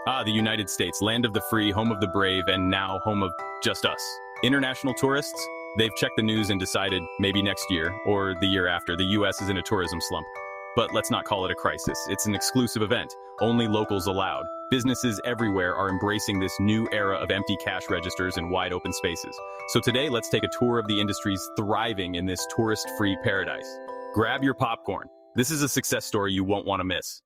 Ah, the United States, land of the free, home of the brave, and now home of just us. International tourists? They've checked the news and decided maybe next year, or the year after, the US is in a tourism slump. But let's not call it a crisis. It's an exclusive event. Only locals allowed. Businesses everywhere are embracing this new era of empty cash registers and wide open spaces. So today, let's take a tour of the industries thriving in this tourist-free paradise. Grab your popcorn. This is a success story you won't want to miss.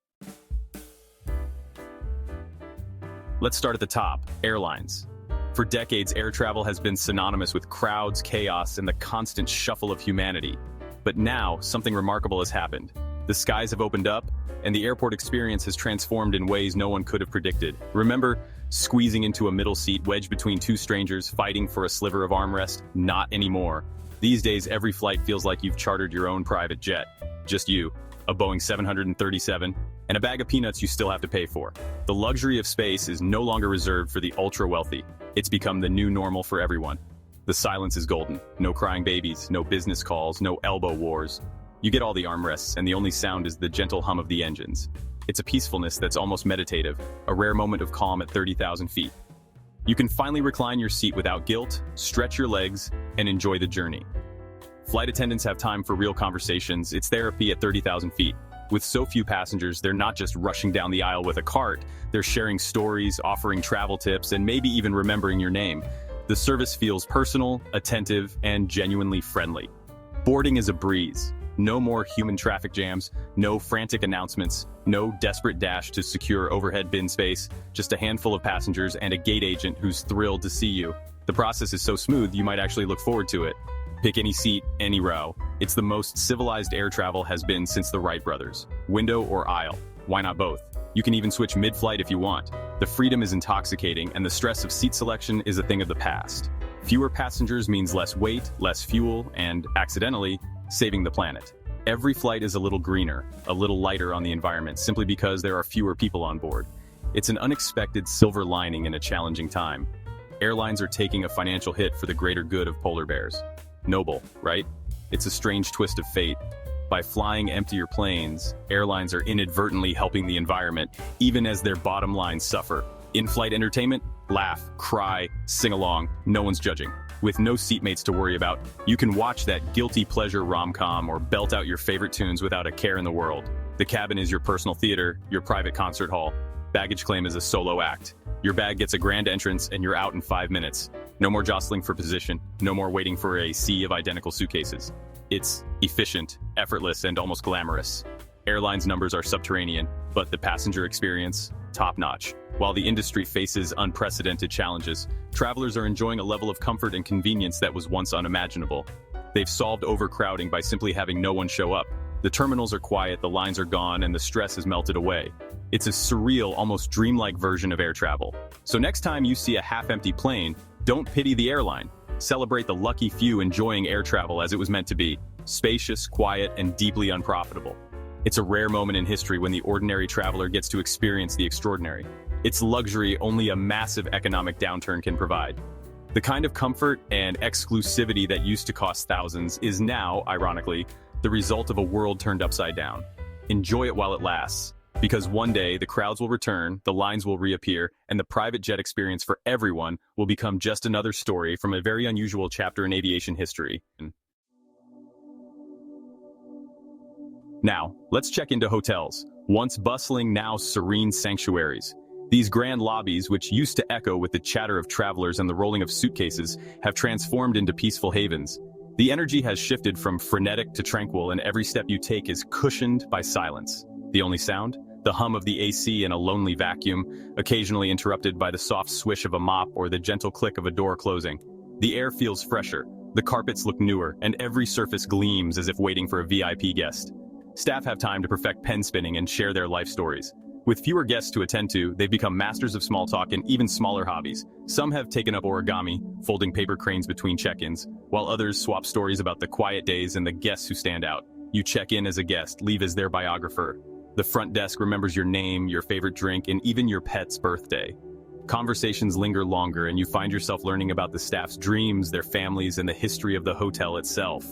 Let's start at the top, airlines. For decades, air travel has been synonymous with crowds, chaos, and the constant shuffle of humanity. But now, something remarkable has happened. The skies have opened up, and the airport experience has transformed in ways no one could have predicted. Remember squeezing into a middle seat wedged between two strangers fighting for a sliver of armrest? Not anymore. These days, every flight feels like you've chartered your own private jet. Just you, a Boeing 737, and a bag of peanuts you still have to pay for. The luxury of space is no longer reserved for the ultra-wealthy. It's become the new normal for everyone. The silence is golden. No crying babies, no business calls, no elbow wars. You get all the armrests, and the only sound is the gentle hum of the engines. It's a peacefulness that's almost meditative, a rare moment of calm at 30,000 feet. You can finally recline your seat without guilt, stretch your legs, and enjoy the journey. Flight attendants have time for real conversations. It's therapy at 30,000 feet. With so few passengers, they're not just rushing down the aisle with a cart. They're sharing stories, offering travel tips, and maybe even remembering your name. The service feels personal, attentive, and genuinely friendly. Boarding is a breeze. No more human traffic jams, no frantic announcements, no desperate dash to secure overhead bin space, just a handful of passengers and a gate agent who's thrilled to see you. The process is so smooth, you might actually look forward to it. Pick any seat, any row. It's the most civilized air travel has been since the Wright brothers. Window or aisle? Why not both? You can even switch mid-flight if you want. The freedom is intoxicating, and the stress of seat selection is a thing of the past. Fewer passengers means less weight, less fuel, and, accidentally, saving the planet. Every flight is a little greener, a little lighter on the environment, simply because there are fewer people on board. It's an unexpected silver lining in a challenging time. Airlines are taking a financial hit for the greater good of polar bears. Noble, right? It's a strange twist of fate. By flying emptier planes, airlines are inadvertently helping the environment, even as their bottom lines suffer. In-flight entertainment? Laugh, cry, sing along, no one's judging. With no seatmates to worry about, you can watch that guilty pleasure rom-com or belt out your favorite tunes without a care in the world. The cabin is your personal theater, your private concert hall. Baggage claim is a solo act. Your bag gets a grand entrance and you're out in 5 minutes. No more jostling for position, no more waiting for a sea of identical suitcases. It's efficient, effortless, and almost glamorous. Airlines' numbers are subterranean, but the passenger experience, top-notch. While the industry faces unprecedented challenges, travelers are enjoying a level of comfort and convenience that was once unimaginable. They've solved overcrowding by simply having no one show up. The terminals are quiet, the lines are gone, and the stress has melted away. It's a surreal, almost dreamlike version of air travel. So next time you see a half-empty plane, don't pity the airline. Celebrate the lucky few enjoying air travel as it was meant to be. Spacious, quiet, and deeply unprofitable. It's a rare moment in history when the ordinary traveler gets to experience the extraordinary. It's luxury only a massive economic downturn can provide. The kind of comfort and exclusivity that used to cost thousands is now, ironically, the result of a world turned upside down. Enjoy it while it lasts, because one day the crowds will return, the lines will reappear, and the private jet experience for everyone will become just another story from a very unusual chapter in aviation history. Now, let's check into hotels. Once bustling, now serene sanctuaries. These grand lobbies, which used to echo with the chatter of travelers and the rolling of suitcases, have transformed into peaceful havens. The energy has shifted from frenetic to tranquil, and every step you take is cushioned by silence. The only sound? The hum of the AC in a lonely vacuum, occasionally interrupted by the soft swish of a mop or the gentle click of a door closing. The air feels fresher, the carpets look newer, and every surface gleams as if waiting for a VIP guest. Staff have time to perfect pen spinning and share their life stories. With fewer guests to attend to, they've become masters of small talk and even smaller hobbies. Some have taken up origami, folding paper cranes between check-ins, while others swap stories about the quiet days and the guests who stand out. You check in as a guest, leave as their biographer. The front desk remembers your name, your favorite drink, and even your pet's birthday. Conversations linger longer, and you find yourself learning about the staff's dreams, their families, and the history of the hotel itself.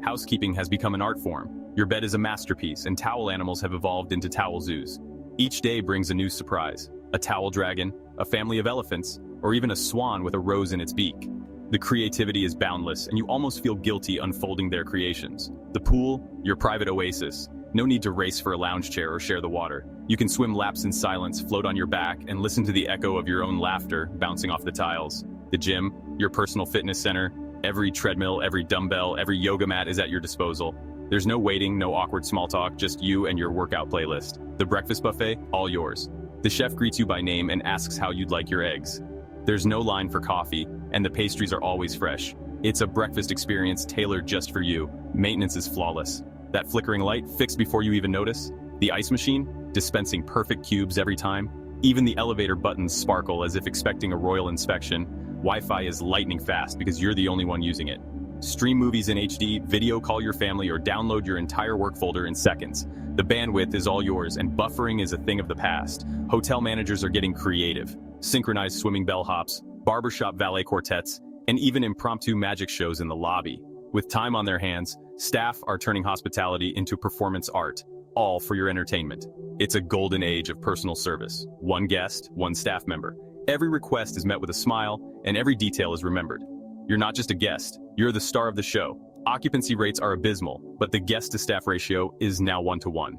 Housekeeping has become an art form. Your bed is a masterpiece, and towel animals have evolved into towel zoos. Each day brings a new surprise. a towel dragon, a family of elephants, or even a swan with a rose in its beak. The creativity is boundless, and you almost feel guilty unfolding their creations. The pool, your private oasis. No need to race for a lounge chair or share the water. You can swim laps in silence, float on your back, and listen to the echo of your own laughter bouncing off the tiles. The gym, your personal fitness center. Every treadmill, every dumbbell, every yoga mat is at your disposal. There's no waiting, no awkward small talk, just you and your workout playlist. The breakfast buffet, all yours. The chef greets you by name and asks how you'd like your eggs. There's no line for coffee, and the pastries are always fresh. It's a breakfast experience tailored just for you. Maintenance is flawless. That flickering light, fixed before you even notice. The ice machine, dispensing perfect cubes every time. Even the elevator buttons sparkle as if expecting a royal inspection. Wi-Fi is lightning fast because you're the only one using it. Stream movies in HD, video call your family, or download your entire work folder in seconds. The bandwidth is all yours, and buffering is a thing of the past. Hotel managers are getting creative. Synchronized swimming bellhops, barbershop valet quartets, and even impromptu magic shows in the lobby. With time on their hands, staff are turning hospitality into performance art, all for your entertainment. It's a golden age of personal service. One guest, one staff member. Every request is met with a smile, and every detail is remembered. You're not just a guest, you're the star of the show. Occupancy rates are abysmal, but the guest-to-staff ratio is now 1-to-1.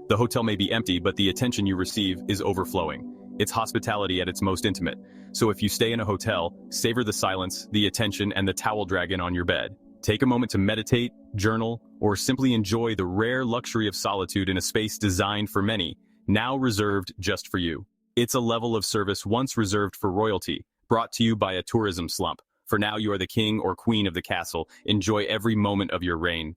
The hotel may be empty, but the attention you receive is overflowing. It's hospitality at its most intimate. So if you stay in a hotel, savor the silence, the attention, and the towel dragon on your bed. Take a moment to meditate, journal, or simply enjoy the rare luxury of solitude in a space designed for many, now reserved just for you. It's a level of service once reserved for royalty, brought to you by a tourism slump. For now, you are the king or queen of the castle. Enjoy every moment of your reign.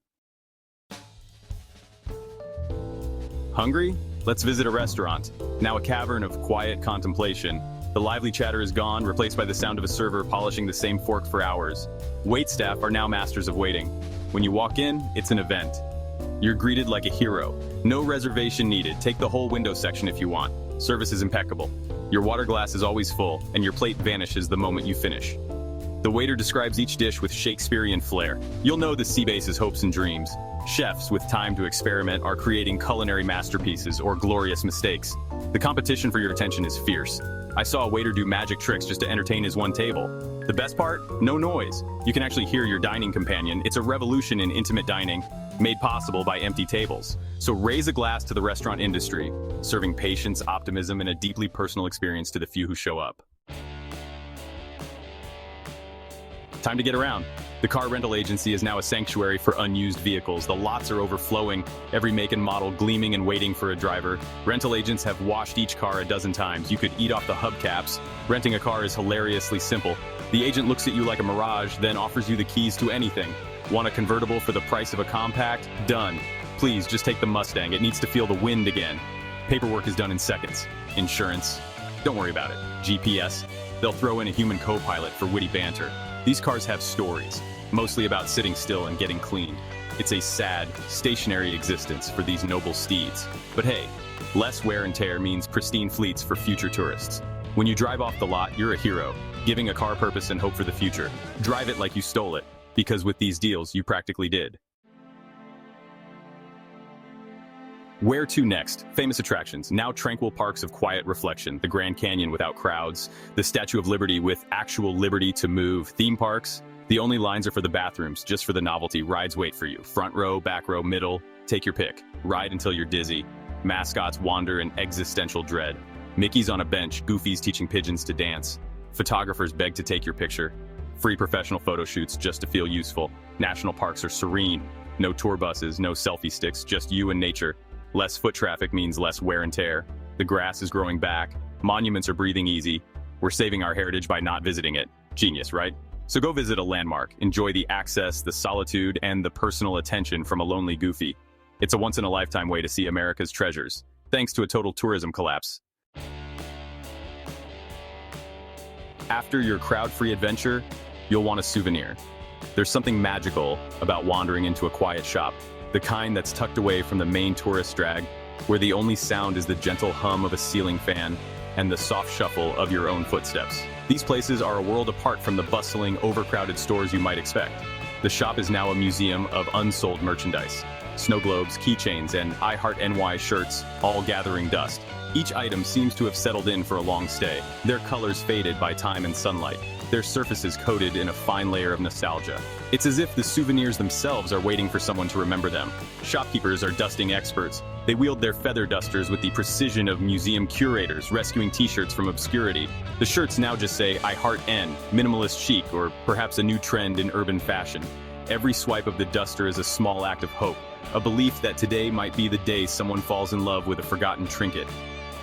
Hungry? Let's visit a restaurant. Now a cavern of quiet contemplation. The lively chatter is gone, replaced by the sound of a server polishing the same fork for hours. Waitstaff are now masters of waiting. When you walk in, it's an event. You're greeted like a hero. No reservation needed. Take the whole window section if you want. Service is impeccable. Your water glass is always full, and your plate vanishes the moment you finish. The waiter describes each dish with Shakespearean flair. You'll know the sea base's hopes and dreams. Chefs with time to experiment are creating culinary masterpieces or glorious mistakes. The competition for your attention is fierce. I saw a waiter do magic tricks just to entertain his one table. The best part? No noise. You can actually hear your dining companion. It's a revolution in intimate dining, made possible by empty tables. So raise a glass to the restaurant industry, serving patience, optimism, and a deeply personal experience to the few who show up. Time to get around. The car rental agency is now a sanctuary for unused vehicles. The lots are overflowing, every make and model gleaming and waiting for a driver. Rental agents have washed each car a dozen times. You could eat off the hubcaps. Renting a car is hilariously simple. The agent looks at you like a mirage, then offers you the keys to anything. Want a convertible for the price of a compact? Done. Please, just take the Mustang. It needs to feel the wind again. Paperwork is done in seconds. Insurance? Don't worry about it. GPS? They'll throw in a human co-pilot for witty banter. These cars have stories, mostly about sitting still and getting cleaned. It's a sad, stationary existence for these noble steeds. But hey, less wear and tear means pristine fleets for future tourists. When you drive off the lot, you're a hero, giving a car purpose and hope for the future. Drive it like you stole it, because with these deals, you practically did. Where to next? Famous attractions, now tranquil parks of quiet reflection, the Grand Canyon without crowds, the Statue of Liberty with actual liberty to move, theme parks. The only lines are for the bathrooms, just for the novelty. Rides wait for you. Front row, back row, middle, take your pick. Ride until you're dizzy. Mascots wander in existential dread. Mickey's on a bench, Goofy's teaching pigeons to dance. Photographers beg to take your picture. Free professional photo shoots just to feel useful. National parks are serene. No tour buses, no selfie sticks, just you and nature. Less foot traffic means less wear and tear. The grass is growing back. Monuments are breathing easy. We're saving our heritage by not visiting it. Genius, right? So go visit a landmark. Enjoy the access, the solitude, and the personal attention from a lonely Goofy. It's a once-in-a-lifetime way to see America's treasures, thanks to a total tourism collapse. After your crowd-free adventure, you'll want a souvenir. There's something magical about wandering into a quiet shop. The kind that's tucked away from the main tourist drag, where the only sound is the gentle hum of a ceiling fan and the soft shuffle of your own footsteps. These places are a world apart from the bustling, overcrowded stores you might expect. The shop is now a museum of unsold merchandise. Snow globes, keychains, and I Heart NY shirts all gathering dust. Each item seems to have settled in for a long stay, their colors faded by time and sunlight, their surfaces coated in a fine layer of nostalgia. It's as if the souvenirs themselves are waiting for someone to remember them. Shopkeepers are dusting experts. They wield their feather dusters with the precision of museum curators, rescuing t-shirts from obscurity. The shirts now just say, "I heart N," minimalist chic, or perhaps a new trend in urban fashion. Every swipe of the duster is a small act of hope, a belief that today might be the day someone falls in love with a forgotten trinket.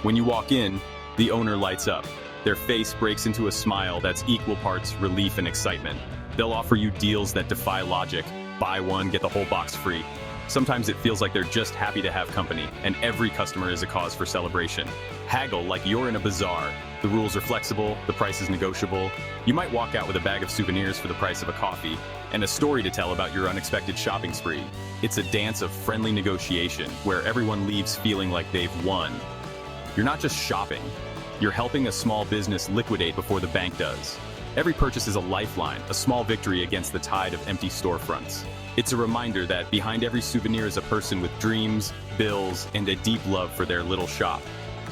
When you walk in, the owner lights up. Their face breaks into a smile that's equal parts relief and excitement. They'll offer you deals that defy logic. Buy one, get the whole box free. Sometimes it feels like they're just happy to have company, and every customer is a cause for celebration. Haggle like you're in a bazaar. The rules are flexible, the price is negotiable. You might walk out with a bag of souvenirs for the price of a coffee, and a story to tell about your unexpected shopping spree. It's a dance of friendly negotiation, where everyone leaves feeling like they've won. You're not just shopping, you're helping a small business liquidate before the bank does. Every purchase is a lifeline, a small victory against the tide of empty storefronts. It's a reminder that behind every souvenir is a person with dreams, bills, and a deep love for their little shop.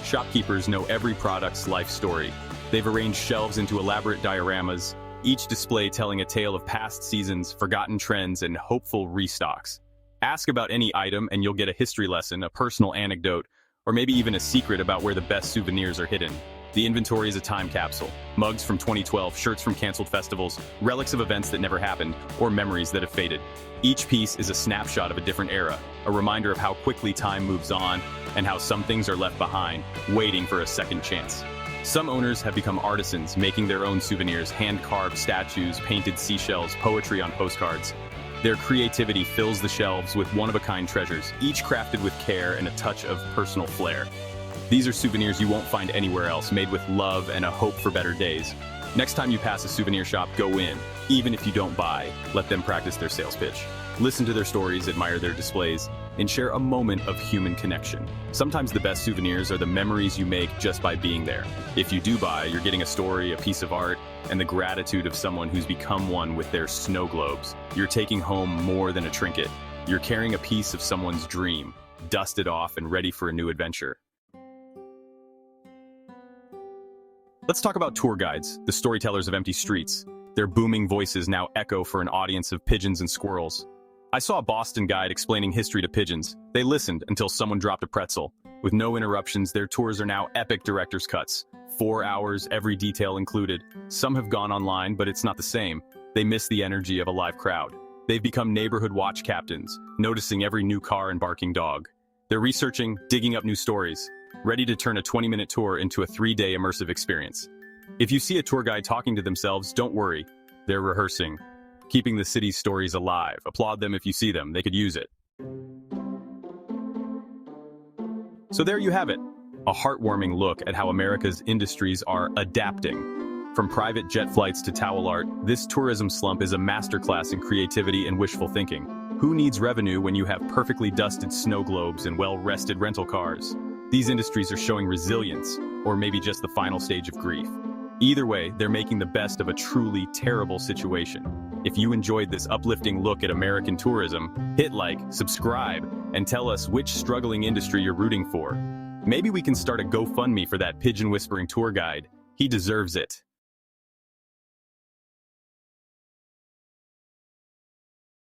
Shopkeepers know every product's life story. They've arranged shelves into elaborate dioramas, each display telling a tale of past seasons, forgotten trends, and hopeful restocks. Ask about any item and you'll get a history lesson, a personal anecdote, or maybe even a secret about where the best souvenirs are hidden. The inventory is a time capsule. Mugs from 2012, shirts from canceled festivals, relics of events that never happened, or memories that have faded. Each piece is a snapshot of a different era, a reminder of how quickly time moves on and how some things are left behind, waiting for a second chance. Some owners have become artisans, making their own souvenirs, hand-carved statues, painted seashells, poetry on postcards. Their creativity fills the shelves with one-of-a-kind treasures, each crafted with care and a touch of personal flair. These are souvenirs you won't find anywhere else, made with love and a hope for better days. Next time you pass a souvenir shop, go in. Even if you don't buy, let them practice their sales pitch. Listen to their stories, admire their displays, and share a moment of human connection. Sometimes the best souvenirs are the memories you make just by being there. If you do buy, you're getting a story, a piece of art, and the gratitude of someone who's become one with their snow globes. You're taking home more than a trinket. You're carrying a piece of someone's dream, dusted off and ready for a new adventure. Let's talk about tour guides, the storytellers of empty streets. Their booming voices now echo for an audience of pigeons and squirrels. I saw a Boston guide explaining history to pigeons. They listened until someone dropped a pretzel. With no interruptions, their tours are now epic director's cuts. 4 hours, every detail included. Some have gone online, but it's not the same. They miss the energy of a live crowd. They've become neighborhood watch captains, noticing every new car and barking dog. They're researching, digging up new stories, ready to turn a 20-minute tour into a 3-day immersive experience. If you see a tour guide talking to themselves, don't worry. They're rehearsing, keeping the city's stories alive. Applaud them if you see them. They could use it. So there you have it. A heartwarming look at how America's industries are adapting. From private jet flights to towel art, this tourism slump is a masterclass in creativity and wishful thinking. Who needs revenue when you have perfectly dusted snow globes and well-rested rental cars? These industries are showing resilience, or maybe just the final stage of grief. Either way, they're making the best of a truly terrible situation. If you enjoyed this uplifting look at American tourism, hit like, subscribe, and tell us which struggling industry you're rooting for. Maybe we can start a GoFundMe for that pigeon-whispering tour guide. He deserves it.